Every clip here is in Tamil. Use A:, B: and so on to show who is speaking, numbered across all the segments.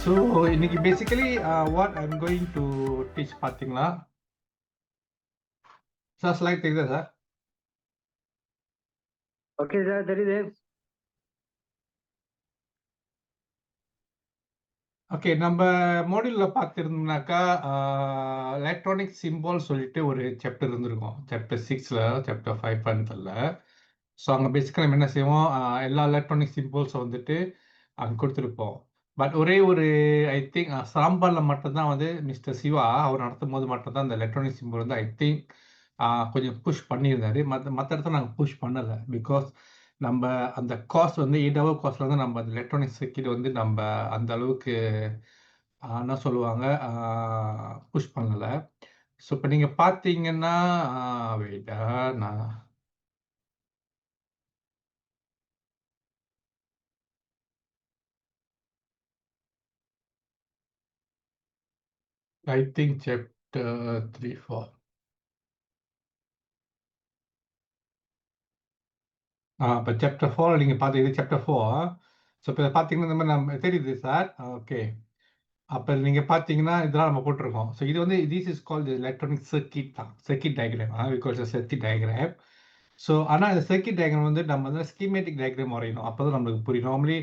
A: ஸோ இன்னைக்கு basically what I'm going to teach பார்த்தீங்களா சார்? ஸ்லைட் தெரியுதா சார்?
B: ஓகே சார், தெரியுது.
A: ஓகே, நம்ம மாடியூலில் பார்த்துருந்தோம்னாக்கா எலக்ட்ரானிக் சிம்பால் சொல்லிட்டு ஒரு சாப்டர் இருந்திருக்கும். சாப்டர் 6ல் சாப்டர் 5 பண்ணதில்ல. ஸோ அங்கே பேசிக்கலி நம்ம என்ன செய்வோம், எல்லா எலக்ட்ரானிக் சிம்பிள்ஸை வந்துட்டு அங்கே கொடுத்துருப்போம். பட் ஒரே ஒரு ஐ திங்க் சாம்பாரில் மட்டும்தான் வந்து மிஸ்டர் சிவா அவர் நடத்தும் போது மட்டும்தான் அந்த எலக்ட்ரானிக் சிம்பிள் வந்து ஐ திங்க் கொஞ்சம் புஷ் பண்ணியிருந்தாரு. மற்ற இடத்துல நாங்கள் புஷ் பண்ணலை. பிகாஸ் நம்ம அந்த காஸ்ட் வந்து 8 ஹவர் காஸ்ட்ல வந்து நம்ம அந்த எலக்ட்ரானிக் சர்க்கியூட் வந்து நம்ம அந்த அளவுக்கு என்ன சொல்லுவாங்க புஷ் பண்ணலை. ஸோ இப்போ நீங்கள் பார்த்தீங்கன்னா வெயிட்டா நான் I think chapter 3, 4. இப்போ சாப்டர் 4 நீங்கள் பார்த்து இது சாப்டர் 4. ஸோ இப்போ பார்த்தீங்கன்னா இந்த மாதிரி நம்ம தெரியுது சார். ஓகே, அப்போ நீங்கள் பார்த்தீங்கன்னா இதெல்லாம் நம்ம போட்டிருக்கோம். ஸோ இது வந்து this is called electronic circuit தான், circuit diagram. Because circuit diagram. So ஆனால் இந்த சர்க்கிட் டயக்ராம் வந்து நம்ம வந்து ஸ்கீமேட்டிக் டயக்ராம் வரையணும். அப்போ தான் நம்மளுக்கு புரியும். நார்மலி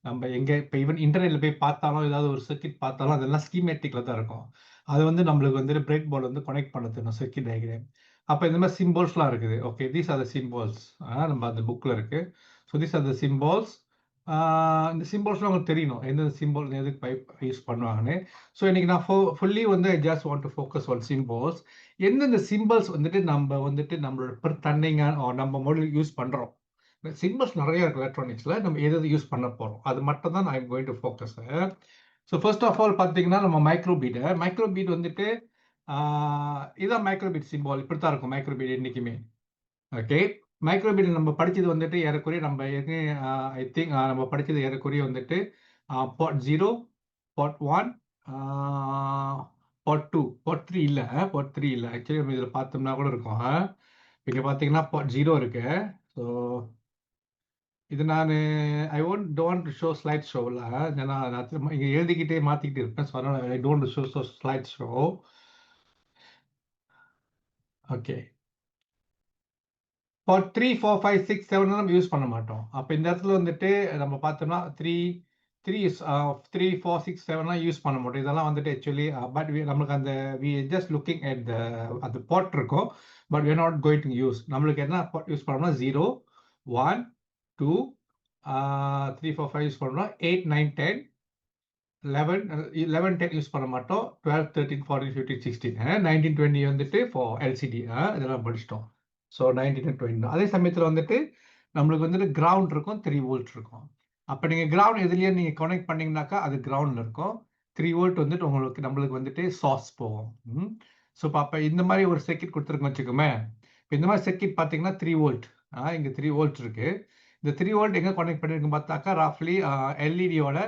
A: நம்ம எங்கே இப்போ ஈவன் இன்டர்நெட்டில் போய் பார்த்தாலும் ஏதாவது ஒரு சர்க்கிட் பார்த்தாலும் அதெல்லாம் ஸ்கீமேட்டிக்கில் தான் இருக்கும். அது வந்து நம்மளுக்கு வந்து பிரெட் போர்டு வந்து கனெக்ட் பண்ண தெரியும் சர்க்கிட் டயக்ராம். அப்போ இந்த மாதிரி சிம்பிள்ஸ்லாம் இருக்குது. Okay, these are the symbols. நம்ம அந்த புக்கில் இருக்குது. So these are the symbols. இந்த சிம்பிள்ஸ்லாம் உங்களுக்கு தெரியணும், எந்தெந்த சிம்பிள் எதுக்கு பைப் யூஸ் பண்ணுவாங்கன்னு. ஸோ இன்னைக்கு நான் ஃபுல்லி வந்து I just want to focus on symbols. எந்தெந்த சிம்பிள்ஸ் வந்துட்டு நம்ம வந்துட்டு நம்மளோட தன்னைங்க நம்ம மொழி யூஸ் பண்ணுறோம். சிம்பிள்ஸ் நிறைய இருக்கு எலக்ட்ரானிக்ஸில். நம்ம எது யூஸ் பண்ண போகிறோம் அது மட்டும் தான் நான் going to focus. So first of all பார்த்தீங்கன்னா நம்ம மைக்ரோபீட் வந்துட்டு இதான் மைக்ரோபீட் சிம்பிள். இப்படி தான் இருக்கும் மைக்ரோபீட் என்றைக்குமே. ஓகே, மைக்ரோபீட் நம்ம படித்தது வந்துட்டு ஏறக்குறைய நம்ம ஐ திங்க் நம்ம படித்தது ஏறக்குறைய வந்துட்டு பாட் 0, பாட் 1, பாட் 2, பாட் 3 இல்லை. பாட் 3 இல்லை ஆக்சுவலி. நம்ம இதில் பார்த்தோம்னா கூட இருக்கும். இங்கே பார்த்தீங்கன்னா பாட் 0 இருக்கு. ஸோ இது நான் ஐ டோன்ட் ஷோ ஸ்லைட் ஷோவில். ஏன்னா நான் இங்கே எழுதிக்கிட்டே மாற்றிக்கிட்டு இருப்பேன். ஸோ அதனால் I don't show slide show. Okay, pad 3, 4, 5, 6, 7 நம்ம யூஸ் பண்ண மாட்டோம். அப்போ இந்த இடத்துல வந்துட்டு நம்ம பார்த்தோம்னா 3, 4, 6, 7 யூஸ் பண்ண மாட்டோம். இதெல்லாம் வந்துட்டு ஆக்சுவலி பட் நம்மளுக்கு அந்த வி ஜஸ்ட் லுக்கிங் அட் அந்த பாட் இருக்கும். But we are not going to use. நம்மளுக்கு என்ன பாட் யூஸ் பண்ணோம்னா 0, 1, 2, 3, 4, 5 யூஸ் பண்ணோம்னா 8, 9, 10, 11, 10 யூஸ் பண்ண மாட்டோம். 12, 13, 14, 15, 16, 19, 20 வந்துட்டு ஃபார் எல்சிடி. இதெல்லாம் படிச்சிட்டோம். So 19 and 20. அதே சமயத்தில் வந்துட்டு நம்மளுக்கு வந்துட்டு கிரவுண்ட் இருக்கும், 3 வோல்ட் இருக்கும். அப்போ நீங்கள் கிரவுண்ட் எதுலேயே நீங்கள் கனெக்ட் பண்ணிங்கனாக்கா அது கிரவுண்டில் இருக்கும். 3 வோல்ட் வந்துட்டு நம்மளுக்கு வந்துட்டு சார்ஸ் போகும். ஸோ இப்போ அப்போ இந்த மாதிரி ஒரு சர்க்கிட் கொடுத்துருக்கோம் வச்சுக்கோமே. இப்போ இந்த மாதிரி சர்க்கிட் பார்த்தீங்கன்னா 3 வோல்ட். இங்கே 3 வோல்ட் இருக்குது. இந்த 3 வோல்ட் எங்கே கனெக்ட் பண்ணியிருக்குன்னு பார்த்தாக்கா ராஃப்லி எல்இடியோட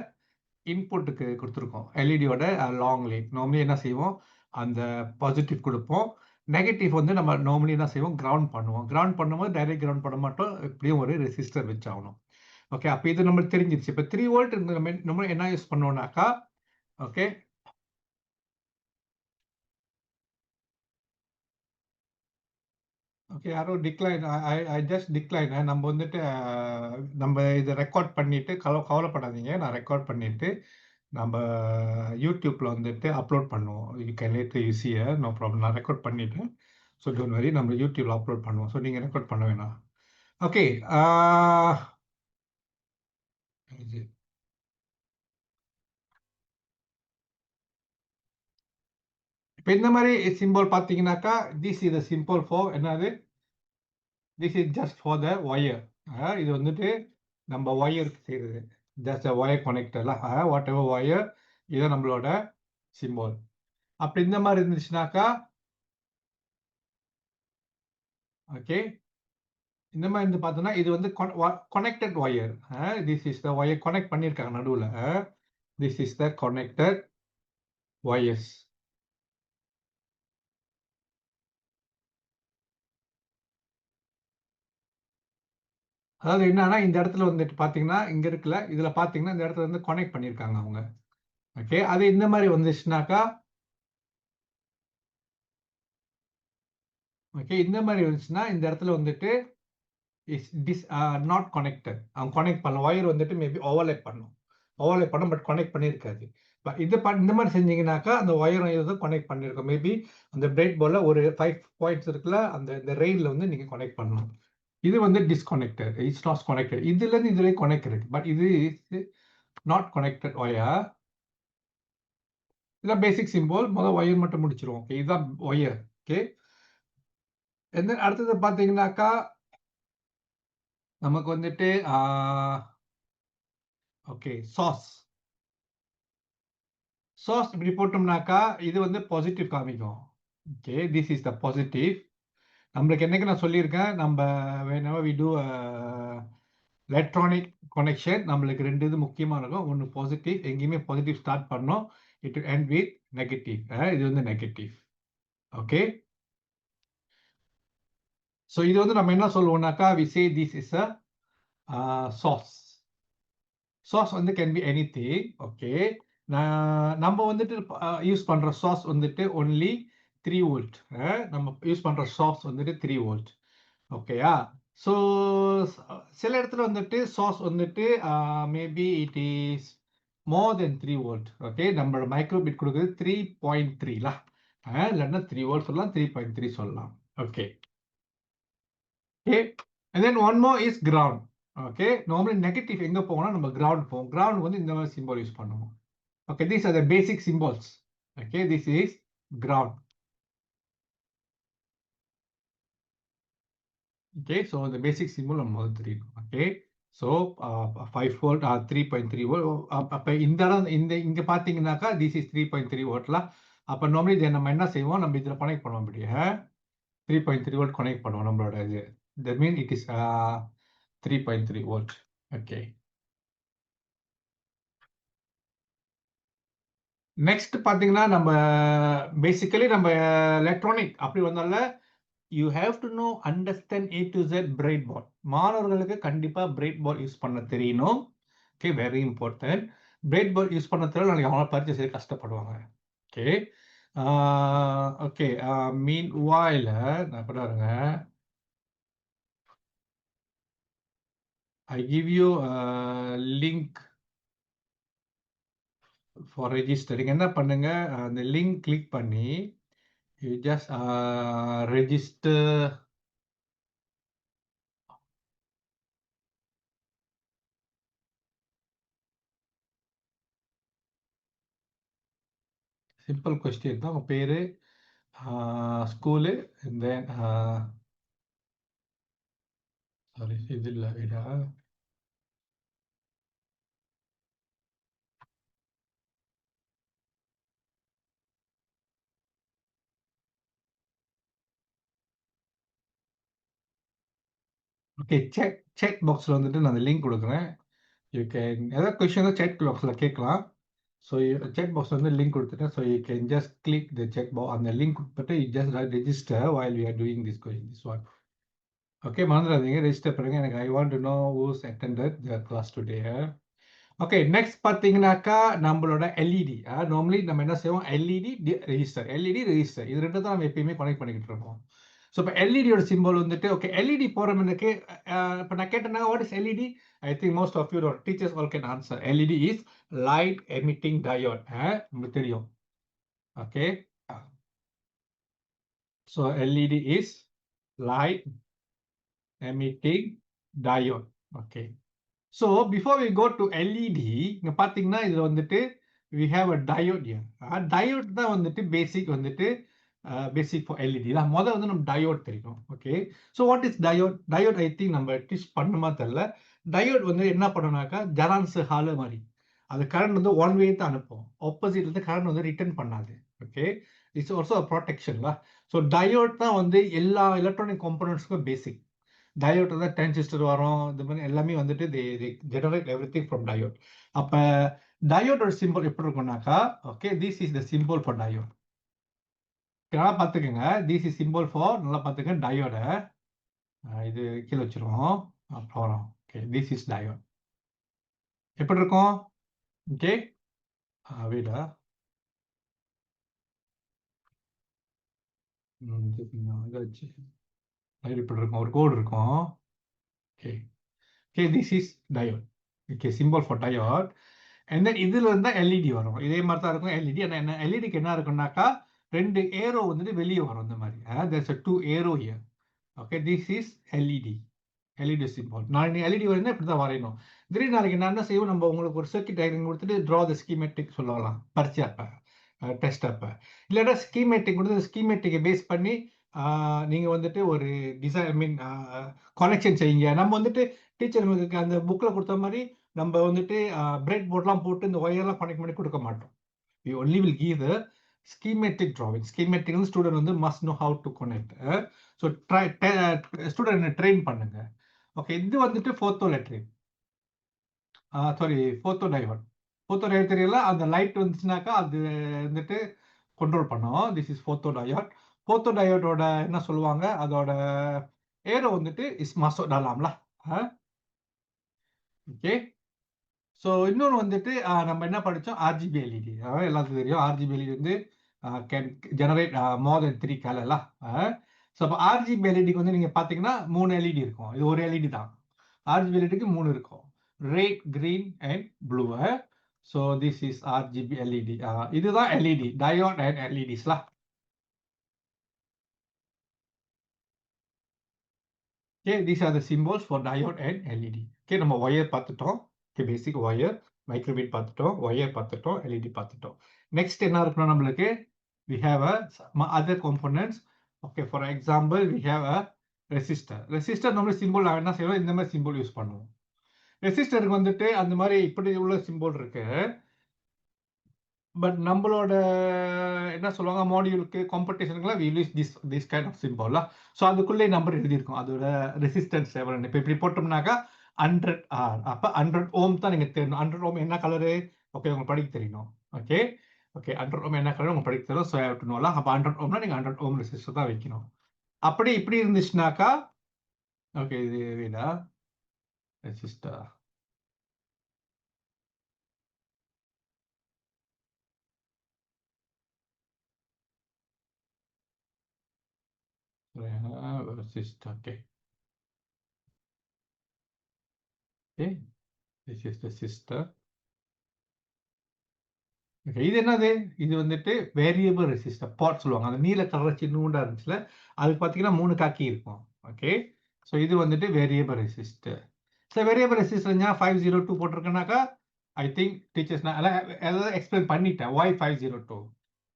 A: இன்புட்டுக்கு கொடுத்துருக்கோம். எல்இடியோட லாங் லைன். நார்மலி என்ன செய்வோம், அந்த பாசிட்டிவ் கொடுப்போம். நெகட்டிவ் வந்து நம்ம நார்மலி என்ன செய்வோம், கிரவுண்ட் பண்ணுவோம். கிரவுண்ட் பண்ணும்போது டைரக்ட் கிரவுண்ட் பண்ண மாட்டோம், எப்படியும் ஒரு ரெசிஸ்டர் வச்சாகணும். ஓகே, அப்போ இது நம்மளுக்கு தெரிஞ்சிருச்சு. இப்போ 3 வோல்ட் நம்ம என்ன யூஸ் பண்ணுவோம்னாக்கா, ஓகே ஓகே யாரோ டிக்ளைன், ஐ ஜஸ்ட் டிக்ளைன். நம்ம வந்துட்டு நம்ம இதை ரெக்கார்ட் பண்ணிட்டு கவலைப்படாதீங்க. நான் ரெக்கார்ட் பண்ணிட்டு நம்ம யூடியூப்பில் வந்துட்டு அப்லோட் பண்ணுவோம். You can later you see no problem. நான் ரெக்கார்ட் பண்ணிவிட்டேன். ஸோ டோன்ட் வரி, நம்ம யூடியூப்பில் அப்லோட் பண்ணுவோம். ஸோ நீங்கள் ரெக்கார்ட் பண்ண வேணாம். ஓகே, இப்போ இந்த மாதிரி சிம்பிள் பார்த்தீங்கன்னாக்கா this is the simple for என்னது, this is just for the wire. இது வந்துட்டு நம்ம ஒயருக்கு செய்கிறது. ஜஸ்ட் ஒயர் கனெக்டர்லாம் வாட் எவர் ஒயர். இதுதான் நம்மளோட சிம்பிள். அப்படி இந்த மாதிரி இருந்துச்சுனாக்கா ஓகே, இந்த மாதிரி இருந்து பார்த்தோன்னா இது வந்து connected wire. This is the wire connect பண்ணியிருக்காங்க நடுவில். This is the connected wires. அதாவது என்னன்னா இந்த இடத்துல வந்துட்டு பார்த்தீங்கன்னா இங்கே இருக்குல்ல, இதில் பார்த்தீங்கன்னா இந்த இடத்துல வந்து கனெக்ட் பண்ணியிருக்காங்க அவங்க. ஓகே அது இந்த மாதிரி வந்துச்சுனாக்கா ஓகே இந்த மாதிரி வந்துச்சுன்னா இந்த இடத்துல வந்துட்டு இஸ் டிஸ் நாட் கனெக்டட். அவங்க கனெக்ட் பண்ண ஒயர் வந்துட்டு மேபி ஓவர்லேப் பண்ணும் பட் கனெக்ட் பண்ணியிருக்காது. பட் இந்த மாதிரி செஞ்சீங்கன்னாக்கா அந்த ஒயரும் இதுவும் கனெக்ட் பண்ணியிருக்கோம். மேபி அந்த பிரெட் போர்டில் ஒரு 5 பாயிண்ட்ஸ் இருக்குல்ல, அந்த இந்த ரெயிலில் வந்து நீங்கள் கனெக்ட் பண்ணணும். இது வந்து டிஸ்கனெக்டட், இட்ஸ் நாட் கனெக்டட். இதுலேருந்து இதுலேயே கனெக்டட், பட் இது நாட் கனெக்டட் ஒயர். இதான் பேசிக் சிம்பிள். முதல் ஒயர் மட்டும் முடிச்சிருவோம். ஓகே இதுதான் ஒயர். ஓகே அடுத்தது பார்த்தீங்கன்னாக்கா நமக்கு வந்துட்டு ஓகே சாஸ் இப்படி போட்டோம்னாக்கா இது வந்து பாசிட்டிவ் காமிக்கும். Okay this is the positive. நம்மளுக்கு என்னைக்கு நான் சொல்லியிருக்கேன், நம்ம whenever we do electronic connection நம்மளுக்கு 2 இது முக்கியமாக இருக்கும். ஒன்று பாசிட்டிவ், எங்கேயுமே பாசிட்டிவ் ஸ்டார்ட் பண்ணோம். It end with negative. இது வந்து நெகட்டிவ். ஓகே ஸோ இது வந்து நம்ம என்ன சொல்லுவோம்னாக்கா we say this is a chassis வந்து கேன் பி எனிதிங். ஓகே நம்ம வந்துட்டு யூஸ் பண்ற சாஸ் வந்துட்டு ஒன்லி 3 வோல்ட். நம்ம யூஸ் பண்ற சாஸ் வந்துட்டு 3 வோல்ட். ஓகேயா ஸோ சில இடத்துல வந்துட்டு சாஸ் வந்துட்டு maybe it is more then 3 volt. Okay நம்மளோட மைக்ரோபிட் கொடுக்குறது 3.3ல, இல்லைன்னா 3 வோல்ட் சொல்லலாம், 3.3 சொல்லலாம். Okay okay and then one more is ground. Okay normally negative எங்க போகணும், நம்ம கிரவுண்ட் போவோம். கிரவுண்ட் வந்து இந்த மாதிரி சிம்பிள் யூஸ் பண்ணுவோம். Okay these are the basic symbols. Okay this is ground. Okay so the basic symbol நம்ம முதல்ல தெரியும். Okay so 5 volt 3.3 volt. அப்போ இந்த இங்கே பார்த்தீங்கன்னாக்கா திஸ் இஸ் 3.3 வோல்ட்ல. அப்போ நார்மலி இதை நம்ம என்ன செய்வோம், நம்ம இதில் கனெக்ட் பண்ணுவோம். அப்படியே 3.3 வோல்ட் கனெக்ட் பண்ணுவோம் நம்மளோட இது. That mean it is 3.3 volt. Okay next பார்த்தீங்கன்னா நம்ம பேசிக்கலி நம்ம எலக்ட்ரானிக் அப்படி வந்தால you have to know understand A to Z breadboard. மாணவர்களுக்கு கண்டிப்பாக பிரைட் போர்ட் யூஸ் பண்ண தெரியணும். Okay very important. Breadboard use பண்ண தெரியல நாளைக்கு அவங்கள பரிச்சை செய்ய கஷ்டப்படுவாங்க. ஓகே ஓகே மீன் வாயில நான் பாருங்க ஐ give you link for registering. என்ன பண்ணுங்க அந்த லிங்க் கிளிக் பண்ணி you just register. Simple question தான். உங்கள் பேர், ஸ்கூலு, தென் சாரி இது இல்லை விடா. ஓகே செக் பாக்ஸில் வந்துட்டு நான் அந்த லிங்க் கொடுக்குறேன். யூ கேன் ஏதாவது கொஸ்டின் செக் பாக்ஸில் கேட்கலாம். ஸோ செக் பாக்ஸ் வந்து லிங்க் கொடுத்துட்டேன். So you can just click the cheque box. அந்த லிங்க் கொடுத்துட்டு you just register while we are doing this question, this one. Okay மறந்துடாதீங்க, ரெஜிஸ்டர் பண்ணுங்க. எனக்கு I want to know who's attended the class today. Okay next பார்த்தீங்கன்னாக்கா நம்மளோட எல்இடி. நார்மலி நம்ம என்ன செய்வோம், எல்இடி ரெஜிஸ்டர், எல்இடி ரெஜிஸ்டர், இது ரெண்டு தான் நம்ம எப்பயுமே கனெக்ட் பண்ணிக்கிட்டு இருக்கோம். ஸோ இப்போ எல்இடியோட சிம்பிள் வந்துட்டு ஓகே எல்இடி போகிறவனுக்கு இப்போ நான் கேட்டேன்னா what is LED. I think most of your teachers all can answer. LED is light emitting diode. உங்களுக்கு தெரியும். Okay so LED is light emitting diode. Okay so before we go to LED இங்கே பார்த்தீங்கன்னா இதில் வந்துட்டு we have a diode here. Diode தான் வந்துட்டு பேசிக் வந்துட்டு பேசிக் ஃபார் எல்இடி தான். முதல் வந்து நம்ம டயோட் தெரியும். Okay so what is diode. Diode I think நம்ம டீச் பண்ணுமா தெரில. டயோட் வந்து என்ன பண்ணோம்னாக்கா ஜெரான்ஸ் ஹாலு மாதிரி அது கரண்ட் வந்து ஒன் வே தான் அனுப்பும். ஆப்போசிட் வந்து கரண்ட் வந்து ரிட்டர்ன் பண்ணாது. ஓகே இட்ஸ் ஆல்சோ ப்ரொடெக்ஷன்ல. ஸோ டயோட் தான் வந்து எல்லா எலக்ட்ரானிக் காம்பனன்ட்ஸ்க்கும் பேசிக். டயோட் தான் டிரான்சிஸ்டர் வரும், இந்த மாதிரி எல்லாமே வந்துட்டு generate everything from diode. அப்போ டயோடோட சிம்பிள் எப்படி இருக்கும்னாக்கா okay this is the simple for diode. நல்லா பார்த்துக்கோங்க, திஸ் இஸ் சிம்பிள் ஃபார், நல்லா பார்த்துக்கங்க டயோட. இது கீழே வச்சிருவோம் அப்புறம். ஓகே திஸ் இஸ் டயோட் எப்படி இருக்கும். ஓகே வீடா இதை வச்சு இப்படி இருக்கும், ஒரு கோடு இருக்கும். Okay okay, this is diode. Okay, simple for diode. And then இதுல இருந்தா எல்இடி வரும். இதே மாதிரி தான் இருக்கும் எல்இடி. ஆனால் என்ன எல்இடிக்கு என்ன இருக்குன்னாக்கா, ரெண்டு ஏரோ வந்துட்டு வெளியே வரும் இந்த மாதிரி. There's a two arrow here. Okay, this is LED. LED simple. நாளைக்கு எல்இடி வருதுன்னா இப்படி தான் வரையணும். திடீர்னு நாளைக்கு நான் என்ன செய்வோம், நம்ம உங்களுக்கு ஒரு சர்க்கிட் டயக்ராம் கொடுத்துட்டு ட்ரா த ஸ்கீமேட்டிக் சொல்லலாம் பரிச்சை அப்ப, டெஸ்ட் அப்ப. இல்லைன்னா ஸ்கீமேட்டிக் கொடுத்து ஸ்கீமேட்டிக்கை பேஸ் பண்ணி நீங்க வந்துட்டு ஒரு டிசைன், ஐ மீன் கனெக்ஷன் செய்யுங்க. நம்ம வந்துட்டு டீச்சர்களுக்கு அந்த புக்கில் கொடுத்த மாதிரி நம்ம வந்துட்டு பிரெட் போர்ட்லாம் போட்டு இந்த ஒயர்லாம் கனெக்ட் பண்ணி கொடுக்க மாட்டோம். we only will give the schematic drawing. Schematic student வந்து must know how to connect. So try student train பண்ணுங்க. ஓகே, இது வந்துட்டு ஃபோட்டோலெட்ரிக், சாரி ஃபோட்டோடையோட். ஃபோட்டோடையோட் தெரியல, அந்த லைட் வந்துச்சுனாக்கா அது வந்துட்டு கண்ட்ரோல் பண்ணும். This is ஃபோட்டோடையோட். ஃபோட்டோடையோடோட என்ன சொல்லுவாங்க, அதோட ஏரோ வந்துட்டு இஸ் மாசோ டாலாம்ல. ஓகே, ஸோ இன்னொன்று வந்துட்டு நம்ம என்ன படித்தோம், ஆர்ஜிபி எல்இடி. எல்லாத்துக்கும் தெரியும் ஆர்ஜிபி எல்இடி வந்து கேன் ஜெனரேட் மோர் தென் 3 கலர்லாம். ஸோ அப்போ ஆர்ஜிபி எல்இடிக்கு வந்து நீங்கள் பார்த்தீங்கன்னா 3 எல்இடி இருக்கும். இது ஒரு எல்இடி தான். ஆர்ஜிபி எல்இடிக்கு 3 இருக்கும், red, green and blue. So this is RGB LED. இதுதான் எல்இடி, டயோட் அண்ட் எல்இடிஸ்லாம். Okay, these are the simples for diode and LED. Okay, நம்ம ஒயர் பார்த்துட்டோம். ஓகே, பேசிக் ஒயர், மைக்ரோவேவ் பார்த்துட்டோம், ஒயர் பார்த்துட்டோம், எல்இடி பார்த்துட்டோம். நெக்ஸ்ட் என்ன இருக்கணும் நம்மளுக்கு, we have a other components. Okay, for example we have a resistor. Resistor நம்ம சிம்பிள் என்ன செய்வோம், இந்த மாதிரி சிம்பிள் யூஸ் பண்ணுவோம். ரெசிஸ்டருக்கு வந்துட்டு அந்த மாதிரி இப்படி உள்ள சிம்பிள் இருக்கு. பட் நம்மளோட என்ன சொல்லுவாங்க, மாடியூலுக்கு காம்படிஷனுக்குலாம் we use this kind of symbol. So அதுக்குள்ளே நம்பர் எழுதியிருக்கும், அதோட ரெசிஸ்டன்ஸ் எவ்வளோ. இப்போ இப்படி போட்டோம்னாக்கா 100 R. அப்போ 100 ஓம் தான் நீங்கள் தெரியணும். 100 ஓம் என்ன கலரு, ஓகே உங்களுக்கு படிக்க தெரியணும். ஓகே ஓகே, 100 ஓம் என்ன கலர் உங்களுக்கு படிக்க தெரியும். ஸோ ஹேவ் டு நோலாம். அப்போ 100 ஓம்னா நீங்கள் 100 ஓம் ரெசிஸ்டர் தான் வைக்கணும். அப்படி இப்படி இருந்துச்சுனாக்கா, ஓகே இது வீடா resistor. Resistor. Okay okay, this is resistor. இது என்னது, இது வந்துட்டு வேரியபிள் ரெசிஸ்டர் பாட் சொல்லுவாங்க. அந்த நீல கலர் சின்னூண்டா இருந்துச்சுல, அதுக்கு பார்த்தீங்கன்னா 3 காக்கி இருக்கும். ஓகே, ஸோ இது வந்துட்டு variable resistor. So variable resistor 502 போட்டிருக்கேனாக்கா, ஐ திங்க் டீச்சர்ஸ் நான் எதாவது எக்ஸ்பிளைன் பண்ணிட்டேன். Why 502.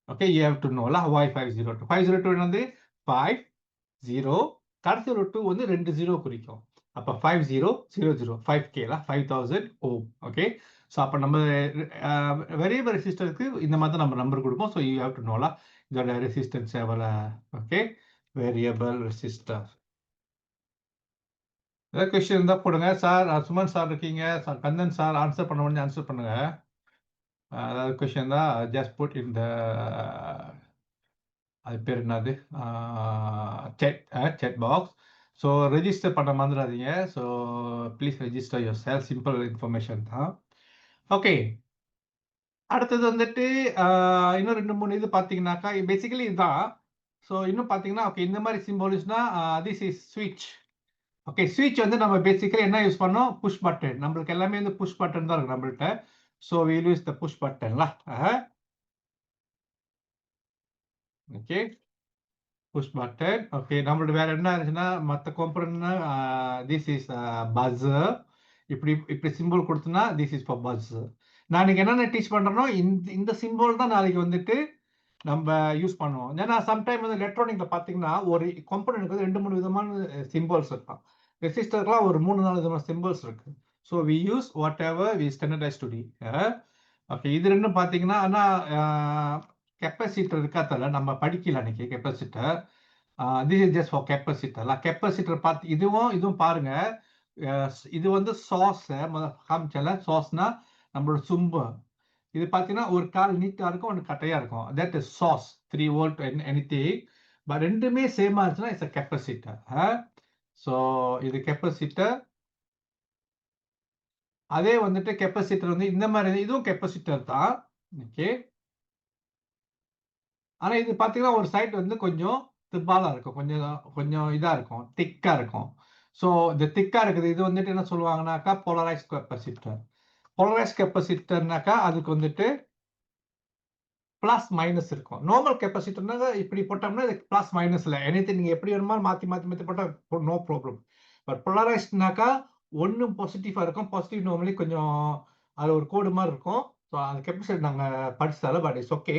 A: Okay, you have to நோலா ஒய் 502. 502 வந்து 5 0, கடைசி ஒரு 2 வந்து 2 0 குறிக்கும். அப்போ 5000 5K 5000 ஓம். ஓகே, ஸோ அப்போ நம்ம வேரியபிள் ரெசிஸ்டருக்கு இந்த மாதிரி தான் நம்ம நம்பர் கொடுப்போம். ஸோ யூ ஹேவ் டு நோலா இதோட ரெசிஸ்டன்ஸ் எவ்வளோ. Okay, variable resistor. ஏதாவது கொஸ்டின் இருந்தால் போடுங்க சார். சுமன் சார் இருக்கீங்க, சார் கந்தன் சார் ஆன்சர் பண்ண முடிஞ்சு ஆன்சர் பண்ணுங்க. அதாவது கொஸ்டின் தான் ஜஸ்ட் புட் இந்த அது பேர் என்னது, chat பாக்ஸ். ஸோ ரெஜிஸ்டர் பண்ண மறந்துடாதீங்க. So please register your self, simple information தான். ஓகே, அடுத்தது வந்துட்டு இன்னும் 2-3 இது பார்த்தீங்கன்னாக்கா பேசிக்கலி இதுதான். ஸோ இன்னும் பார்த்தீங்கன்னா, ஓகே இந்த மாதிரி சிம்பிள்ஸ்னா திஸ் இஸ் ஸ்விட்ச். ஓகே, ஸ்விட்ச் வந்து நம்ம பேசிக்கலி என்ன யூஸ் பண்ணோம், புஷ் பட்டன். நம்மளுக்கு எல்லாமே வந்து புஷ் பட்டன் தான் இருக்கு நம்மள்கிட்ட. So we use the push பட்டன்ல. Okay, push button. ஓகே, நம்மளோட வேற என்ன இருந்துச்சுன்னா மற்ற காம்பனன்ட்னா திஸ் இஸ் பஸர். இப்படி இப்படி சிம்பிள் கொடுத்தோம்னா திஸ் இஸ் ஃபார் பஸர். நான் இன்னைக்கு என்னென்ன டீச் பண்றேனோ இந்த சிம்பிள் தான் நாளைக்கு வந்துட்டு நம்ம யூஸ் பண்ணுவோம். ஏன்னா சம்டைம் வந்து எலக்ட்ரானிக்ல பார்த்தீங்கன்னா ஒரு காம்பனன்ட்க்கு வந்து 2-3 விதமான சிம்பிள்ஸ் இருக்கும். ரெசிஸ்டர்லாம் ஒரு 3-4 விதமான சிம்பிள்ஸ் இருக்கு. So we use whatever we standardise to D. Okay, இது ரெண்டும் பார்த்தீங்கன்னா, ஆனால் கெப்பாசிட்டர் இருக்காதால நம்ம படிக்கல அன்னைக்கு capacitor. This is just for capacitor. Capacitor பார்த்து இதுவும் பாருங்க. இது வந்து சாஸ் காமிச்சல. சாஸ்னா நம்மளோட சும்பு. இது பார்த்தீங்கன்னா ஒரு கால் நீட்டா இருக்கும், ஒன்று கட்டையா இருக்கும். That is sauce 3 volt anything. But ரெண்டுமே சேமா இருந்துச்சுன்னா இட்ஸ் அ கெப்பாசிட்டர். ஸோ இது கெப்பாசிட்டர். அதே வந்துட்டு கெப்பாசிட்டர் வந்து இந்த மாதிரி இதுவும் கெப்பாசிட்டர் தான். ஓகே. ஆனா இது பார்த்தீங்கன்னா, ஒரு சைடு வந்து கொஞ்சம் திப்பாலா இருக்கும். கொஞ்சம் கொஞ்சம் இதா இருக்கும். திக்கா இருக்கும். ஸோ இந்த திக்கா இருக்குது. இது வந்துட்டு என்ன சொல்லுவாங்கனாக்கா, போலரைஸ்ட் கெப்பாசிட்டர். போலரைஸ்ட் கெப்பாசிட்டர்னாக்கா, அதுக்கு வந்துட்டு பிளஸ், மைனஸ் இருக்கும். நார்மல் கெப்பாசிட்டர்னா இப்படி போட்டோம்னா, இது பிளஸ், மைனஸ் இல்ல. எனிதிங் நீங்க எப்படி வேணுமோ மாத்தி, மாத்தி, மாத்தி போட்டா நோ ப்ராப்ளம். பட் போலரைஸ்ட்னாக்கா, ஒண்ணு பாசிட்டிவா இருக்கும். பாசிட்டிவ் நார்மலி கொஞ்சம் அது ஒரு கோடு மாரி இருக்கும். ஸோ அந்த கெப்பாசிட்டர் நாங்க படிச்சதால, but it's okay.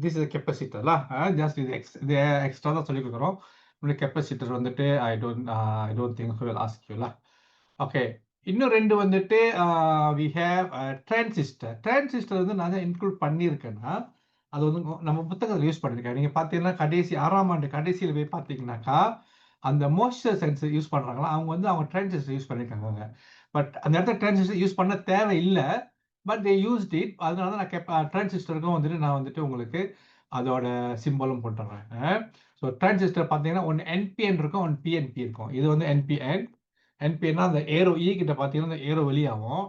A: This is கெப்பாசிட்டர்ல. ஜஸ்ட் இது எக்ஸ்ட்ரா தான் சொல்லிக் குடுக்குறோம். உங்களுக்கு கெப்பாசிட்டர் வந்துட்டு I don't think he will ask you. Okay. இன்னும் 2 வந்துட்டு வி ஹேவ் டிரான்சிஸ்டர். டிரான்சிஸ்டர் வந்து நான் இன்க்ளூட் பண்ணியிருக்கேன்னா, அது வந்து நம்ம புத்தகத்துல யூஸ் பண்ணியிருக்கேன். நீங்க பார்த்தீங்கன்னா, கடைசி 6ஆம் ஆண்டு கடைசியில போய் பார்த்தீங்கன்னாக்கா, அந்த மோய்ஸ்சர் சென்சர் யூஸ் பண்றாங்கல்ல, அவங்க வந்து அவங்க டிரான்சிஸ்டர் யூஸ் பண்ணியிருக்காங்கங்க. பட் அந்த இடத்துல டிரான்சிஸ்டர் யூஸ் பண்ண தேவையில்ல. But they used it. அதனால தான் நான் டிரான்சிஸ்டருக்கும் வந்துட்டு நான் வந்துட்டு உங்களுக்கு அதோட சிம்பலும் போட்டுறேன். ஸோ டிரான்சிஸ்டர் பார்த்தீங்கன்னா, ஒண்ணு என்பிஎன் இருக்கும், ஒண்ணு பிஎன்பி இருக்கும். இது வந்து என்பிஎன். என்பிஎன்னா அந்த ஏரோ கிட்ட பார்த்தீங்கன்னா, அந்த ஏரோ வெளியாகும்.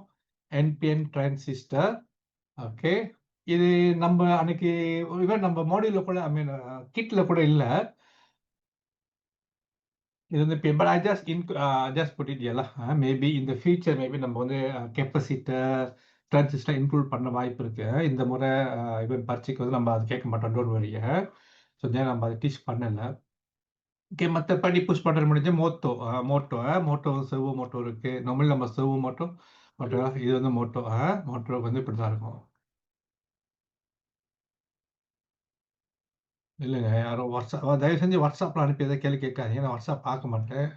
A: NPN transistor. ஓகே. இது நம்ம அன்னைக்கு ஈவன் நம்ம மாடியூல்ல கூட ஐ மீன் கிட்ல கூட இல்ல. இது வந்து but I just put it here. Maybe in the future maybe நம்ம வந்து கெப்பாசிட்டர், டிரான்சிஸ்டர் இன்க்ளூட் பண்ண வாய்ப்பு இருக்கு. இந்த முறை ஈவன் பரீட்சைக்கு வந்து நம்ம அது கேட்க மாட்டோம். Don't worry. ஸோ நம்ம அதை டீச் பண்ணல. ஓகே. மத்தபடி புஷ் பட்டன் முடிஞ்சு மோட்டோ. மோட்டோ செர்வோ மோட்டோ இருக்கு. நார்மலி நம்ம செர்வோ மோட்டோ பட் இது வந்து மோட்டோ. மோட்டோ வந்து இப்படிதான் இருக்கும். இல்லைங்க. யாரும் தயவு செஞ்சு வாட்ஸ்அப்ல அனுப்பி எதாவது கேள்வி கேட்காதீங்க. நான் வாட்ஸ்அப் பார்க்க மாட்டேன்.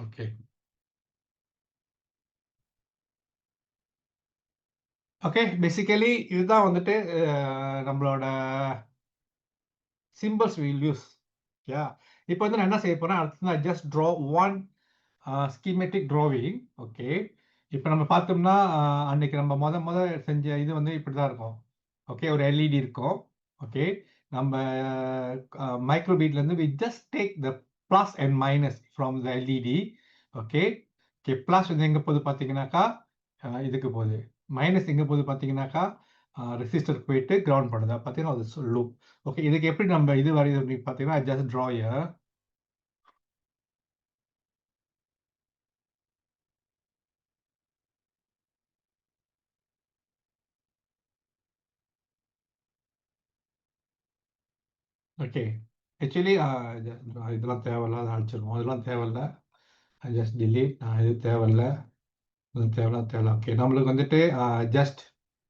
A: ஓகே. ஓகே. பேசிக்கலி இதுதான் வந்துட்டு நம்மளோட சிம்பல்ஸ் வில் யூஸ். யா. இப்போ வந்து நான் என்ன செய்ய போறேன், அடுத்து நான் just draw one schematic drawing. Okay. இப்போ நம்ம பார்த்தோம்னா, அன்னைக்கு நம்ம மொத செஞ்ச இது வந்து இப்படிதான் இருக்கும். ஓகே. ஒரு எல்இடி இருக்கும். ஓகே. நம்ம மைக்ரோபீட்ல இருந்து we just take the plus and minus from the LED. Okay. Okay. Plus வந்து எங்க போகுது பார்த்தீங்கன்னாக்கா, இதுக்கு போகுது. மைனஸ் எங்க போகுது பார்த்தீங்கன்னாக்கா, ரெசிஸ்டருக்கு போயிட்டு கிரவுண்ட் பண்ணுது. பார்த்தீங்கன்னா அது லூப். ஓகே. இதுக்கு எப்படி நம்ம இது வரையுது பார்த்தீங்கன்னா, just draw here. Okay. Actually இதெல்லாம் தேவையில்லாத அழிச்சிருவோம். இதெல்லாம் தேவையில்ல. Just delete. இது தேவையில்ல. இது தேவையில்ல. ஓகே. நம்மளுக்கு வந்துட்டு ஜஸ்ட்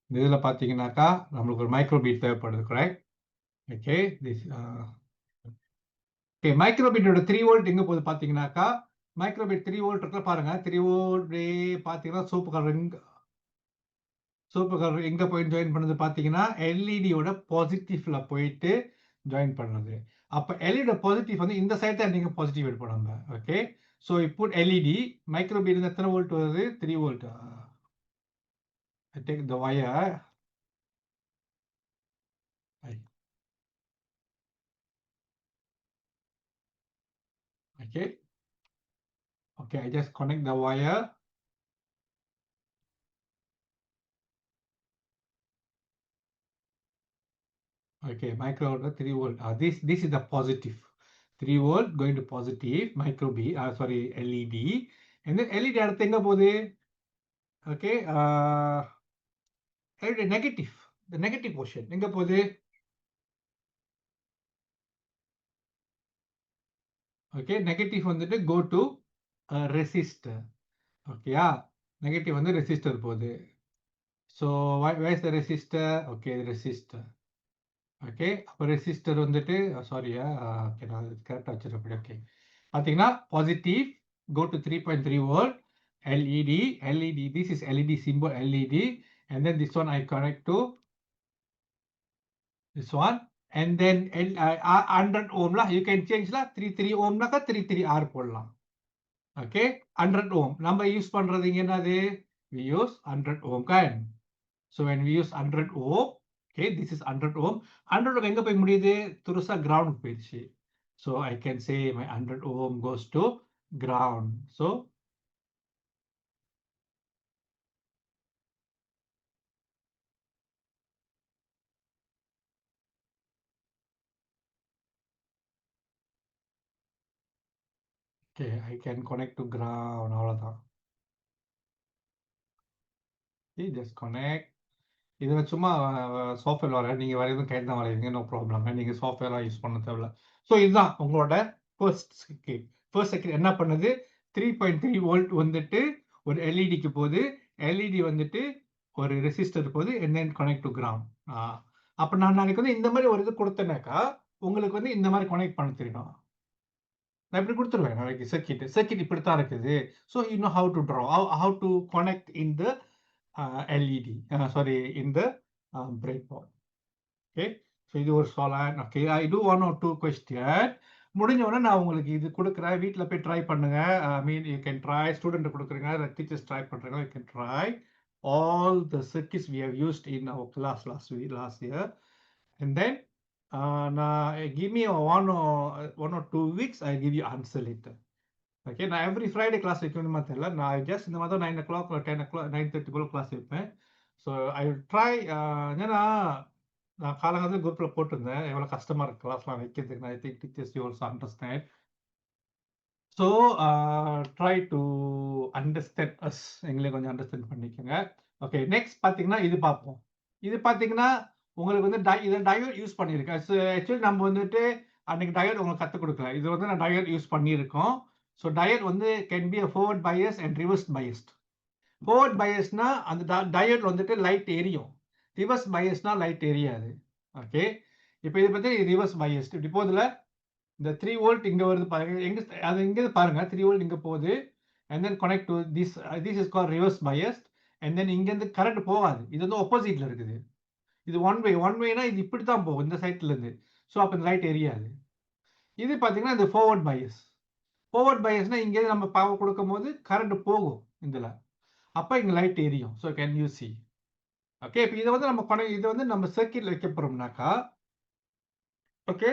A: இதில் பார்த்தீங்கன்னாக்கா, நம்மளுக்கு ஒரு மைக்ரோ பீட் தேவைப்படுது. கரெக்ட். ஓகே. ஓகே. மைக்ரோ பீட்டோட 3 வோல்ட் எங்கே போகுது பார்த்தீங்கன்னாக்கா, மைக்ரோ பீட் 3 வோல்ட் இருக்குல்ல பாருங்க. 3 வோல்ட் பார்த்தீங்கன்னா சூப்பர் கலர் எங்க போய் ஜாயின் பண்ணுது பார்த்தீங்கன்னா, எல்இடியோட பாசிட்டிவ்ல போயிட்டு ஜாயின் பண்ணுது. அப்ப எல்இடியோட பாசிட்டிவ் வந்து இந்த சைடு தான் நீங்க பாசிட்டிவ் எடுப்போம் நம்ம. ஓகே. ஸோ இப்போ எல்இடி மைக்ரோ பீட் எத்தனை வோல்ட் வருது? 3 volt. I take the wire. Okay. Okay, I just connect the wire. Okay, micro 3 volt. This is the positive. 3 volt going to positive micro B. Sorry, LED. And then LED அடுத்து எங்க போகுது? Okay. LED negative. The negative portion எங்க போகுது? Okay, negative வந்துட்டு go to resistor. Okay, negative வந்து resistor போகுது. So where is the resistor? Okay, the resistor. Okay. அப்போ ரெசிஸ்டர் வந்துட்டு சாரி. ஓகே. நான் கரெக்டாக வச்சிருப்பேன். ஓகே. பார்த்தீங்கன்னா positive go to 3.3 volt LED. LED this is LED simple LED. And then this one I connect to this one. And then 100 ஓம்ல யூ கேன் சேஞ்ச்ல 33 ஓம்னாக்கா 33 ஆர் போடலாம். ஓகே. 100 ஓம் நம்ம யூஸ் பண்றது இங்க என்னது? We use 100 ohm can. So when we use 100 ohm, okay, this is 100 ohm. 100 ohm எங்க போய் முடியுது? துருசா ground போயிடுச்சு. So I can say my 100 ohm goes to ground. So okay, I can connect to ground அவ்வளோதான். Just connect. இது சும்மா சாஃப்ட்வேர் வர நீங்கள் வரையும் கையில் தான் வரைவீங்க, நோ ப்ராப்ளம். நீங்கள் சாஃப்ட்வேராக யூஸ் பண்ண தேவையில்ல. ஸோ இதுதான் உங்களோட ஃபர்ஸ்ட் சர்க்கிட். ஃபர்ஸ்ட் சர்க்கிட் என்ன பண்ணுது, 3.3 வோல்ட் வந்துட்டு ஒரு எல்இடிக்கு போகுது, எல்இடி வந்துட்டு ஒரு ரெசிஸ்டர் போகுது, and then connect to ground. அப்போ நான் நாளைக்கு வந்து இந்த மாதிரி ஒரு இது கொடுத்தேனாக்கா உங்களுக்கு வந்து இந்த மாதிரி கனெக்ட் பண்ண தெரியணும். நான் இப்படி கொடுத்துருவேன் நாளைக்கு சர்க்கிட். சர்க்கிட் இப்படி தான் இருக்குது. So you know how to draw, how to connect in the LED, sorry, in the breadboard. Okay, so இது ஒரு சொலான். Okay, I do 1 or 2 question. முடிஞ்ச உடனே நான் உங்களுக்கு இது கொடுக்குறேன், வீட்டில் போய் ட்ரை பண்ணுங்க. I mean you can try, student கொடுக்குறீங்க, டீச்சர்ஸ் ட்ரை பண்ணுறீங்க, you can try all the circuits we have used in our class last year, and then give me one or 2 weeks, I'll give you answer later. Okay, நான் எவ்ரி ஃப்ரைடே கிளாஸ் வைக்கணுமா தெரியல, நான் ஜஸ்ட் இந்த மாதிரி 9 o'clock 10 o'clock 9:30 கிளாஸ் வைப்பேன். So I will try. ஏன்னா நான் காலங்காலத்தில் குரூப்பில் போட்டிருந்தேன் எவ்வளோ கஷ்டமாக இருக்கு கிளாஸ்லாம் வைக்கிறதுக்கு. I think teachers you also understand. So try to understand us, எங்களை கொஞ்சம் அண்டர்ஸ்டாண்ட் பண்ணிக்கோங்க. ஓகே, நெக்ஸ்ட் பார்த்தீங்கன்னா இது பார்ப்போம். இது பார்த்தீங்கன்னா உங்களுக்கு வந்து இதை டயோட் யூஸ் பண்ணியிருக்கேன். ஆக்சுவலி நம்ம வந்துட்டு அன்னைக்கு டயோட் உங்களுக்கு கற்றுக் கொடுக்கல. இது வந்து நான் டயோட் யூஸ் பண்ணியிருக்கோம். ஸோ டயோட் வந்து can be a forward bias and reverse biased. forward biasனா அந்த டயோட் வந்துட்டு லைட் எரியும், ரிவர்ஸ் biasனா லைட் எரியாது. ஓகே, இப்போ இதை பற்றி ரிவர்ஸ் biased இப்படி போகுதுல, இந்த 3 வோல்ட் இங்கே வருது பாருங்க, எங்க அது இங்கே பாருங்க 3 வோல்ட் இங்கே போகுது, and then connect to this is called reverse biased, and then இங்கேருந்து கரண்ட் போகாது, இது வந்து ஆப்போசிட்ல இருக்குது. இது ஒன் வேனா இது இப்படி தான் போகும் இந்த சைட்ல இருந்து. ஸோ அப்போ இந்த லைட் எரியாது. இது பார்த்தீங்கன்னா இது forward bias. forward biasனா இங்கே நம்ம பவர் கொடுக்கும் போது கரண்ட் போகும் இதில், அப்போ இங்கே லைட் எரியும். So can you see. Okay, இப்போ இதை வந்து இதை வந்து நம்ம சர்க்கியூட்ல வைக்க போறோம்னாக்கா, ஓகே,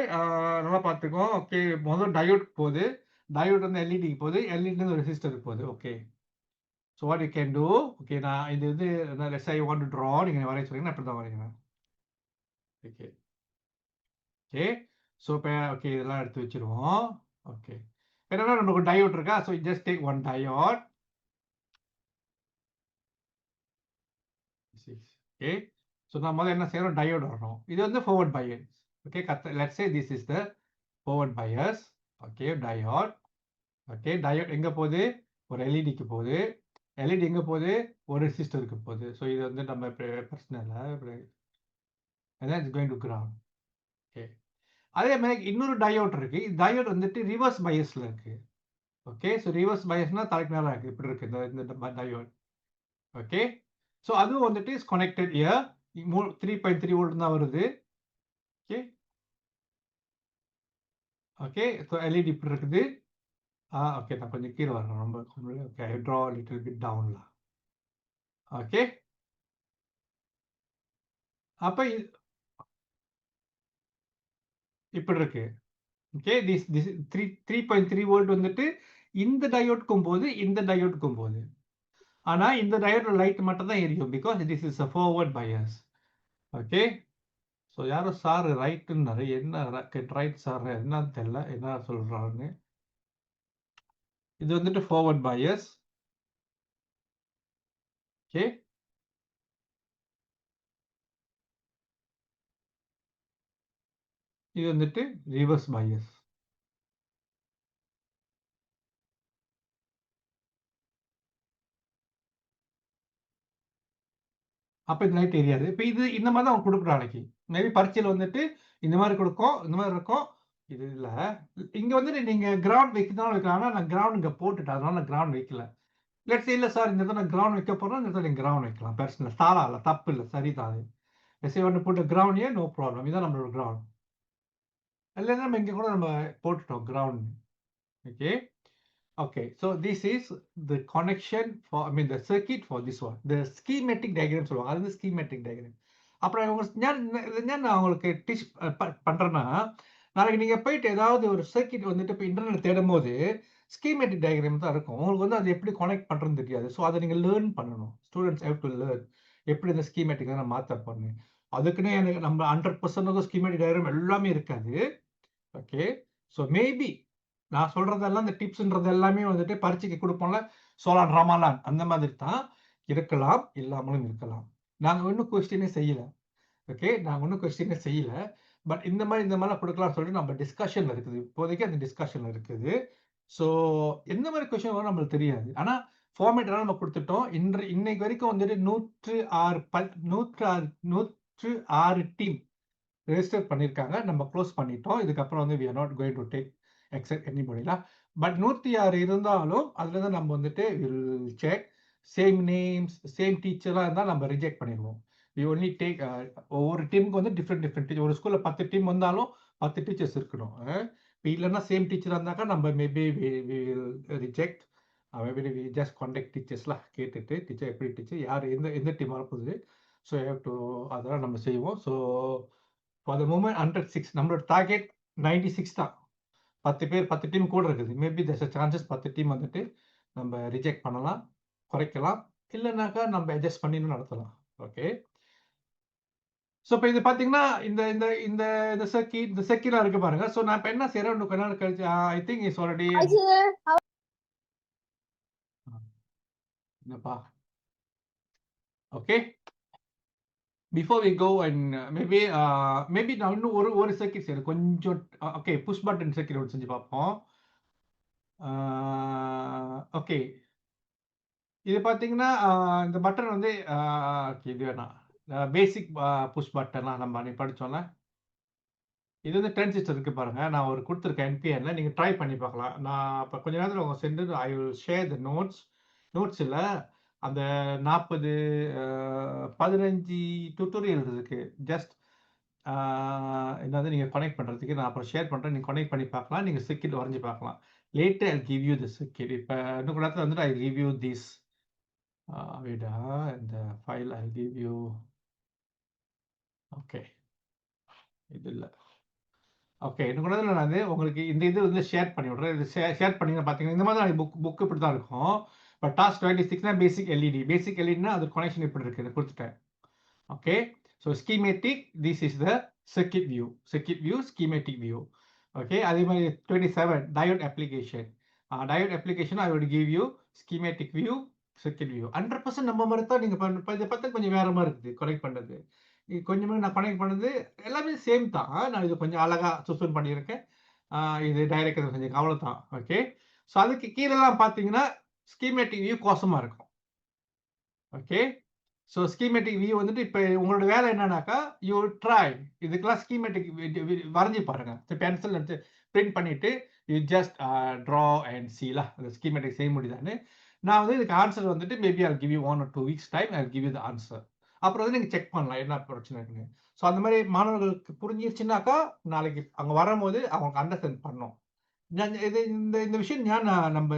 A: நல்லா பார்த்துக்கோ. ஓகே, முதல் டயோட் போகுது, டயோட் வந்து எல்இடிக்கு போகுது, எல்இடி ஒரு ரெசிஸ்டருக்கு போகுது. Okay, so what you can do, okay, நான் இது வந்து let's I want to draw, நீங்கள் வரைய சொல்லுங்க, அப்படி தான் வரையணும். ஓகே ஓகே, ஸோ இப்போ ஓகே இதெல்லாம் எடுத்து வச்சிருவோம். ஓகே, என்னன்னா நமக்கு டயோட் இருக்கா, so just take one diode. Okay, so நான் முதல்ல என்ன செய்யறோம், டயோட் வரணும். இது வந்து forward bias. Okay, let's say this is the forward bias. Okay, diode. Okay, diode எங்கே போகுது, ஒரு எல்இடிக்கு போகுது, எல்இடி எங்கே போகுது, ஒரு ரெசிஸ்டருக்கு போகுது. ஸோ இது வந்து நம்ம பிரச்சனை இல்லை, it's going to ground. Okay, அதே மாதிரி இன்னொரு டயோட் இருக்கு. டயோட் வந்துட்டு ரிவர்ஸ் பயஸ்ல இருக்கு. ஓகே, ஸோ ரிவர்ஸ் பயஸ்னா தலைக்கு நேரம் இருக்கு, இப்படி இருக்கு இந்த டயோட். ஓகே, ஸோ அதுவும் வந்துட்டு இஸ் கனெக்டட் இயர், 3.3 வோல்ட் தான் வருது. ஓகே ஓகே, ஸோ எல்இடி இப்படி இருக்குது. ஓகே, நான் கொஞ்சம் கீழே வரேன், ரொம்ப okay, I draw little bit டவுன்ல. ஓகே, அப்போ இப்படி இருக்கு. ஓகே, திஸ் 3.3 வோல்ட் வந்துட்டு இந்த டயோட்க்கும் போது, இந்த டயோட்க்கும் போது. ஆனா இந்த டயோட் லைட் மட்டும் தான் எரியும், because this is a forward bias. Okay, so யாரும் சார் ரைட்டுன்னாரு, என்ன ரைட் சார் என்னன்னு தெரியல, என்ன சொல்றாருன்னு. இது வந்துட்டு ஃபார்வர்ட் பயாஸ். ஓகே, இது வந்துட்டு ரிவர்ஸ் பயாஸ். அப்போ இந்த லைட் எரியாது. இப்போ இது இந்த மாதிரி தான் அவங்க கொடுக்குறோம் நாளைக்கு. மேபி பரீட்சையில் வந்துட்டு இந்த மாதிரி கொடுக்கும், இந்த மாதிரி இருக்கும். இது இல்லை, இங்கே வந்துட்டு நீங்கள் கிரவுண்ட் வைக்கிறதாலும் வைக்கலாம். ஆனால் நான் கிரவுண்ட் இங்கே போட்டுட்டேன், அதனால நான் கிரவுண்ட் வைக்கல. லெட்ஸ் இல்லை சார், இந்த இடத்துல நான் கிரவுண்ட் வைக்க போகிறோம், இந்த இடத்துல நீங்கள் கிரவுண்ட் வைக்கலாம், பெர்சனல் தாளா இல்லை, தப்பு இல்லை, சரிதான். அது எஸ்ஐ வந்து போட்டு கிரவுண்ட் ஏன், நோ ப்ராப்ளம், இதான் நம்மளோட கிரவுண்ட். இல்லைன்னா நம்ம இங்கே கூட நம்ம போட்டுட்டோம் ground. Okay okay, so this is the connection for, I mean the circuit for this one, the schematic diagram சொல்லுவாங்க, அது schematic diagram. அப்புறம் நான் உங்களுக்கு டீச் பண்றேன்னா, நாளைக்கு நீங்க போயிட்டு ஏதாவது ஒரு சர்க்கிட் வந்துட்டு இப்போ இன்டர்நெட் தேடும் போது ஸ்கீமேட்டிக் டயக்ராம் தான் இருக்கும், உங்களுக்கு வந்து அது எப்படி கனெக்ட் பண்றதுன்னு தெரியாது. ஸோ அதை நீங்க லேர்ன் பண்ணணும். ஸ்டூடெண்ட்ஸ் ஹேவ் டு லேர்ன் எப்படி இந்த ஸ்கீமேட்டிக் நான் மாற்ற போறேன். அதுக்குன்னே எனக்கு நம்ம 100% ஸ்கீமேட்டிக் டயக்ராம் எல்லாமே இருக்காது. ஓகே, ஸோ மேபி நான் சொல்றதெல்லாம் இந்த டிப்ஸ்ன்றது எல்லாமே வந்துட்டு பரீட்சைக்கு குடுப்போம்ல, சோலான், ராமாலான் அந்த மாதிரி தான். இருக்கலாம், இல்லாமலும் இருக்கலாம். நாங்க இன்னும் கொஸ்டினே செய்யல. ஓகே. நாங்க இன்னும் கொஸ்டினே செய்யல. பட் இந்த மாரிலாம் குடுக்கலாம்னு சொல்லிட்டு நம்ம டிஸ்கஷன்ல இருக்குது. இப்போதைக்கு அந்த டிஸ்கஷன்ல இருக்குது. ஸோ எந்த மாரி கொஸ்டின் வரும்னு நம்மளுக்கு தெரியாது. ஆனா ஃபார்மேட் எல்லாம் நம்ம குடுத்துட்டோம். இன்னைக்கு வரைக்கும் வந்துட்டு 106 டீம் ரெஜிஸ்டர் பண்ணியிருக்காங்க. நம்ம குளோஸ் பண்ணிட்டோம். இதுக்கப்புறம் வந்து we are not going to take accept எனிபடிலாம். பட் 106 இருந்தாலும் அதுல தான் நம்ம வந்துட்டு will check same names, same டீச்சர்லாம் இருந்தா நம்ம ரிஜெக்ட் பண்ணிருவோம். வி ஒன்லி டேக் ஒவ்வொரு டீமுக்கு வந்து டிஃபரெண்ட் டீச்சர். ஒரு ஸ்கூல்ல 10 டீம் வந்தாலும் 10 டீச்சர்ஸ் இருக்கணும். இப்ப இல்லன்னா சேம் டீச்சரா இருந்தாக்கா நம்ம maybe we will reject. Maybe we just contact டீச்சர்ஸ்லாம் கேட்டுட்டு டீச்சர் எப்படி டீச்சர் யார் எந்த எந்த டீம் வரப்போகுது. ஸோ ஹேவ் டு அதெல்லாம் நம்ம செய்வோம். ஸோ ஃபார் த மூமெண்ட் 106 நம்மளோட டார்கெட் 96 தான். 10 பேர் 10 டீம் கூட இருக்குது. மேபி தேர்ஸ் எ சான்சஸ் 10 டீம் வந்துட்டு நம்ம ரிஜெக்ட் பண்ணலாம், குறைக்கலாம். இல்லனாக்கா நம்ம அட்ஜஸ்ட் பண்ணி நடத்தலாம். ஓகே. ஸோ இப்ப இது பார்த்தீங்கன்னா, இந்த இந்த இந்த இந்த சர்க்கியூட்லாம் இருக்கு பாருங்க. ஸோ நான் இப்ப என்ன செய்றேன், இன்னும் கொஞ்ச நாள் கழிச்சு ஐ திங்க் இட்ஸ் ஆல்ரெடி என்னப்பா? Okay. Before we go and maybe நான் இன்னும் ஒரு சர்க்கியூட் செய்றேன். கொஞ்சம் ஓகே புஷ் பட்டன் சர்க்கியூட் ஒண்ணு செஞ்சு பார்ப்போம். ஓகே. இது பார்த்தீங்கன்னா, இந்த பட்டன் வந்து இது வேணாம். பேசிக் புஷ் பட்டன்லாம் நம்ம அன்னைக்கு படிச்சோம்ல. இது வந்து டிரான்சிஸ்டர் இருக்கு பாருங்க. நான் ஒரு குடுத்துருக்கேன் NPNல. நீங்க ட்ரை பண்ணி பார்க்கலாம். நான் இப்ப கொஞ்ச நேரத்துல உங்க send I will share the notes. Notes இல்ல. அந்த 40 அ 15 டியூட்டோரியல் இருக்கு. ஜஸ்ட் ஆ என்னது நீங்க கனெக்ட் பண்றதுக்கு நான் அப்புறம் ஷேர் பண்றேன். நீங்க கனெக்ட் பண்ணி பார்க்கலாம். நீங்க சர்க்யூட் வரைஞ்சு பார்க்கலாம். Later I will give you the circuit. இப்ப இன்னும் கொஞ்ச நேரத்துல வந்துட்டு I will give you this wait இந்த file I give you. Okay. இது இல்ல. ஓகே. இன்னும் கூட நான் வந்து உங்களுக்கு இந்த இது வந்து ஷேர் பண்ணி விடுறேன். இது ஷேர் பண்ணீங்கன்னா பார்த்தீங்கன்னா, இந்த மாதிரி தான் புக் இப்படி தான் இருக்கும். பட் டாஸ்க் 26னா பேசிக் எல்இடி. பேசிக் எல்இடினா அது கனெக்ஷன் இப்படி இருக்கு. இத குடுத்துட்டேன். Okay. So schematic this is the circuit view schematic view. Okay. அதே மாதிரி 27 diode application. Diode application I would give you schematic view, circuit view. 100% நம்ம மாரி தான் நீங்க இத பார்த்தா கொஞ்சம் வேற மாரி இருக்குது கனெக்ட் பண்ணது. இது கொஞ்சமா நான் கனெக்ட் பண்ணது எல்லாமே சேம் தான். நான் இது கொஞ்சம் அழகா சுஸ்பெண்ட் பண்ணியிருக்கேன். இது டைரக்ட் செஞ்சிருக்கேன். அவ்வளவுதான். ஓகே. ஸோ அதுக்கு கீழலாம் பார்த்தீங்கன்னா, ஸ்கீமேட்டிக் வியூ கோசமா இருக்கும். ஓகே. ஸோ ஸ்கீமேட்டிக் வியூ வந்துட்டு இப்ப உங்களோட வேலை என்னன்னாக்கா, யூ ட்ரை இதுக்கெல்லாம் ஸ்கீமேட்டிக் வரைஞ்சு பாருங்க. பென்சில் எடுத்து பிரிண்ட் பண்ணிட்டு, யூ ஜஸ்ட் ட்ரா அண்ட் சீல அந்த ஸ்கீமேட்டிக் செய்ய முடியுதான்னு. நான் வந்து இதுக்கு ஆன்சர் வந்துட்டு maybe I give you 1 or 2 weeks time I give you the answer. அப்புறம் வந்து நீங்க செக் பண்ணலாம் என்ன பிரச்சனை இருக்குன்னு. ஸோ அந்த மாதிரி மாணவர்களுக்கு புரிஞ்சிருச்சுனாக்கா, நாளைக்கு அங்க வரும்போது அவங்க அண்டர்ஸ்டாண்ட் பண்ணணும். இது இந்த இந்த விஷயம் நம்ம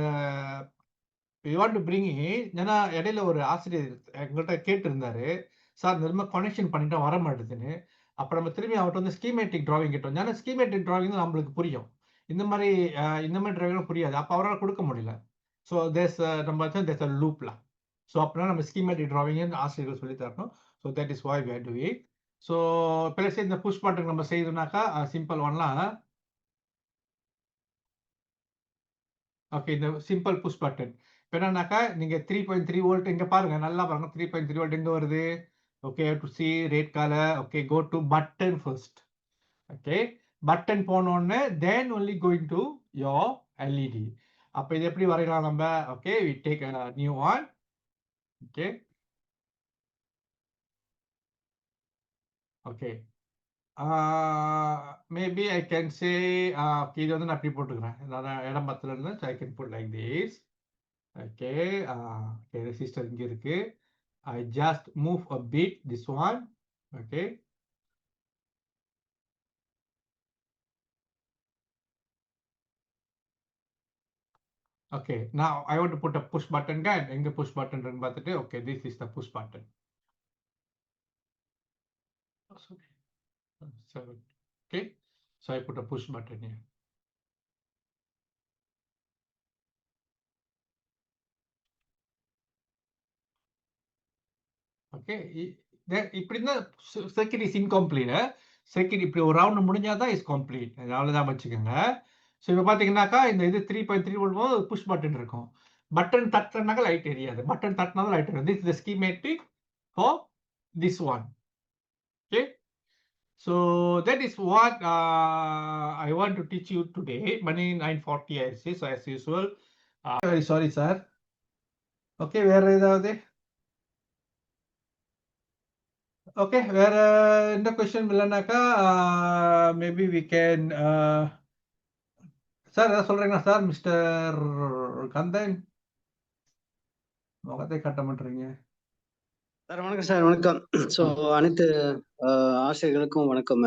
A: வி வாண்ட் டு பிரிங் ஏன்னா இடையில ஒரு ஆசிரியர் எங்கள்ட்ட கேட்டிருந்தாரு. சார் இந்த மாதிரி கனெக்ஷன் பண்ணிட்டோம் வர மாட்டேதுன்னு. அப்ப நம்ம திரும்பி அவர்ட்ட வந்து ஸ்கீமேட்டிக் டிராவிங் கேட்டோம். ஏன்னா ஸ்கீமேட்டிக் டிராவிங் நம்மளுக்கு புரியும். இந்த மாதிரி டிராவிங்லாம் புரியாது. அப்ப அவரால குடுக்க முடியல. ஸோ தேர்ஸ் அ லூப்ல. ஸோ அப்பனா நம்ம ஸ்கீமேட்டிக் டிராவிங்ன்னு ஆசிரியர்கள் சொல்லி தரணும். So that is why we are doing. So இப்ப லெட்ஸ் சே இந்த புஷ் பட்டன் நம்ம செய்தோம்னாக்கா சிம்பிள் ஒன்லாம் ஓகே. இந்த சிம்பிள் புஷ் பட்டன். இப்ப என்னன்னாக்கா, நீங்க 3.3 வோல்ட் இங்க பாருங்க. நல்லா பாருங்க. 3.3 வோல்ட் எங்க வருது? Okay. To see red colour. Okay. Go to button first. Okay. Button போனோனே then only going to your LED. அப்ப இது எப்படி வரையலாம் நம்ம? Okay. We take a new one. Okay. Okay. Ah maybe I can say okay இது வந்து நான் இப்படி போட்டுக்கிறேன். நான் இடம் பத்தல இருந்து I can put like this. Okay. Okay resistor இங்க இருக்கு. I just move a bit this one. Okay. Okay. Now I want to put a push button guy. In the push button run button. Okay, this is the push button. Oh, sorry. 7. Okay. So I put a push button here. Okay. இப்படின்னா circuit is incomplete. Circuit இப்படி ஒரு ரவுண்ட் முடிஞ்சாதான் is complete. அவ்வளவுதான் வச்சுக்கோங்க. ஸோ இப்போ பார்த்தீங்கன்னாக்கா இந்த இது 3.3 போடும்போது புஷ் பட்டன் இருக்கும். பட்டன் தட்டினாக்கா லைட் எரியாது. பட்டன் தட்டினா தான் லைட் எரியும். This is the schematic for this one. Okay. So that is what I want to teach you today. Money 9:40 I see. So as usual. Very sorry, sir. Okay, வேற ஏதாவது? ஓகே, வேற எந்த கொஸ்டின் இல்லைனாக்கா மேபி வி கேன் சார் ஏதாவது சொல்றீங்களா சார்? மிஸ்டர் கந்தன் முகத்தை கட்ட மாட்டீங்க.
B: சார் வணக்கம் சார். வணக்கம். ஸோ அனைத்து ஆசிரியர்களுக்கும் வணக்கம்.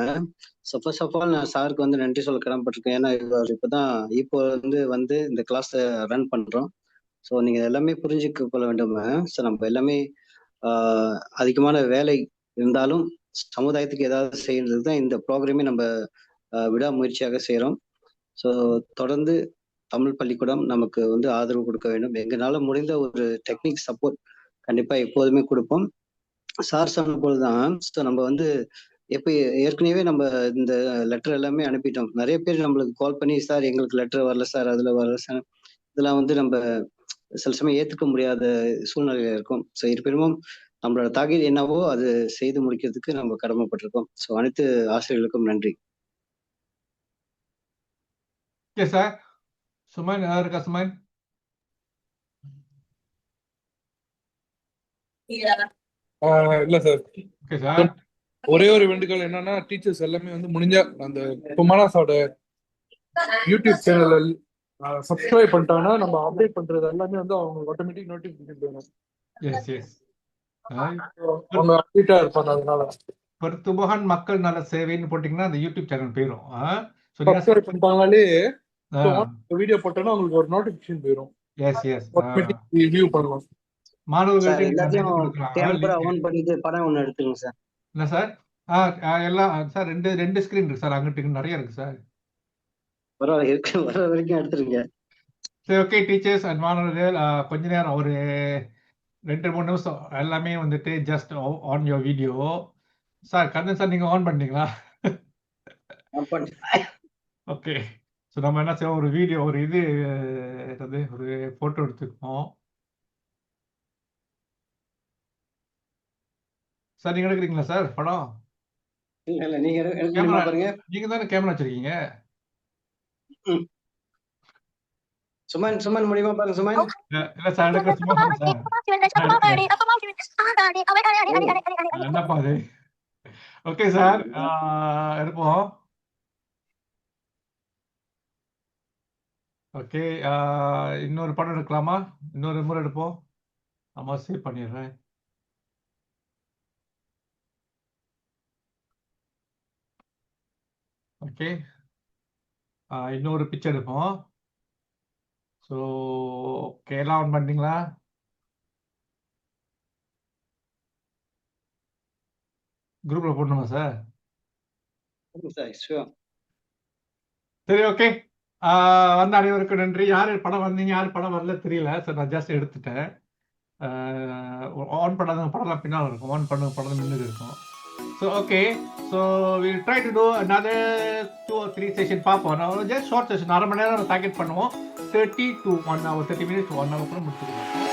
B: ஸோ ஃபர்ஸ்ட் ஆஃப் ஆல் நான் சாருக்கு வந்து நன்றி சொல்ல கடமைப்பட்டிருக்கேன். ஏன்னா இவர் இப்போதான் இப்போ வந்து இந்த கிளாஸை ரன் பண்றோம். ஸோ நீங்க எல்லாமே புரிஞ்சுக்க கொள்ள வேண்டும். ஸோ நம்ம எல்லாமே அதிகமான வேலை இருந்தாலும் சமுதாயத்துக்கு ஏதாவது செய்யறது தான் இந்த ப்ரோக்ராமே நம்ம விடாமுயற்சியாக செய்கிறோம். ஸோ தொடர்ந்து தமிழ் பள்ளிக்கூடம் நமக்கு வந்து ஆதரவு கொடுக்க வேண்டும். எங்களால முடிந்த ஒரு டெக்னிக் சப்போர்ட் கண்டிப்பா எப்போதுமே கொடுப்போம். சார் சொன்ன போதுதான் நம்ம வந்து எப்ப ஏற்கனவே நம்ம இந்த லெட்டர் எல்லாமே அனுப்பிட்டோம். நிறைய பேர் நம்மளுக்கு கால் பண்ணி சார் எங்களுக்கு லெட்டர் வரல சார், அதுல வரல சார், இதெல்லாம் வந்து நம்ம சில சமயம் ஏத்துக்க முடியாத சூழ்நிலையில இருக்கும். ஸோ இருப்பினும் நம்மளோட தாக்கீது என்னவோ அது செய்து முடிக்கிறதுக்கு நம்ம கடமைப்பட்டிருக்கோம். ஸோ அனைத்து ஆசிரியர்களுக்கும் நன்றி.
A: சார் சுமன் இருக்கா? சுமன்
C: இல்ல சார். ஒரே ஒரு வேண்டுகோள் என்னன்னா, டீச்சர்ஸ் எல்லாமே வந்து முடிஞ்ச அந்த குமாராஸோட யூடியூப் சேனல் சப்ஸ்கிரைப் பண்ணிட்டாங்கன்னா நம்ம அப்டேட் பண்றது எல்லாமே வந்து அவங்க ஆட்டோமேட்டிக் நோட்டிபிகேஷன் போயிடும். அவங்க அப்டேட்டா இருப்பாங்க. அதனால
A: பெருத்துபகன் மக்கள் நல சேவைன்னு போட்டீங்கன்னா அந்த யூடியூப் சேனல் போயிடும்.
C: சப்ஸ்கிரைப் பண்ணிட்டாங்களே வீடியோ போட்டோன்னா உங்களுக்கு ஒரு நோட்டிபிகேஷன் போயிடும். ரிவ்யூ பண்ணலாம்.
A: எல்லாம் சார் ரெண்டு ஸ்கிரீன் இருக்கு சார். அங்கிட்டு நிறைய இருக்கு சார். சரி, ஓகே டீச்சர்ஸ் அண்ட் மாணவர்கள், கொஞ்ச நேரம் ஒரு 2-3 நிமிஷம் எல்லாமே வந்துட்டு just on your video. Sir Kandan sir நீங்க ஆன் பண்ணீங்களா? ஓகே. ஸோ நம்ம என்ன செய்வோம், ஒரு வீடியோ ஒரு இது ஒரு போட்டோ எடுத்துக்கோம். சார் நீங்க எடுக்கிறீங்களா சார் படம்? நீங்க தானே கேமரா வச்சிருக்கீங்க.
B: சுமன் முடியுமா பாருங்க சுமன்.
A: இல்ல சார் எடுக்க சும்மா சார். என்னப்பா அது? ஓகே சார் எடுப்போம். ஓகே, இன்னொரு படம் எடுக்கலாமா? இன்னொரு முறை எடுப்போம். ஆமா, சேவ் பண்ணிடுறேன். ஓகே, இன்னொரு பிக்சர் எடுப்போம். ஸோ ஓகே, எல்லாம் ஆன் பண்ணிட்டீங்களா? குரூப்ல போடணுமா சார்? சரி, ஓகே. வந்த அனைவருக்கும் நன்றி. யார் படம் வந்தீங்க, யார் படம் வரல தெரியல சார். நான் ஜாஸ்தி எடுத்துட்டேன். ஆன் பண்ணாத படம்லாம் பின்னால் இருக்கும், ஆன் பண்ண படம் முன்னுக்கு இருக்கும். So okay, so will try to do another 2 or 3 session பார்ப்போம். ஜஸ்ட் ஷார்ட் செஷன், அரை மணி நேரம் டார்கெட் பண்ணுவோம். 30 to 1 hour, 30 minutes to 1 hour கூட முடிச்சுக்கலாம்.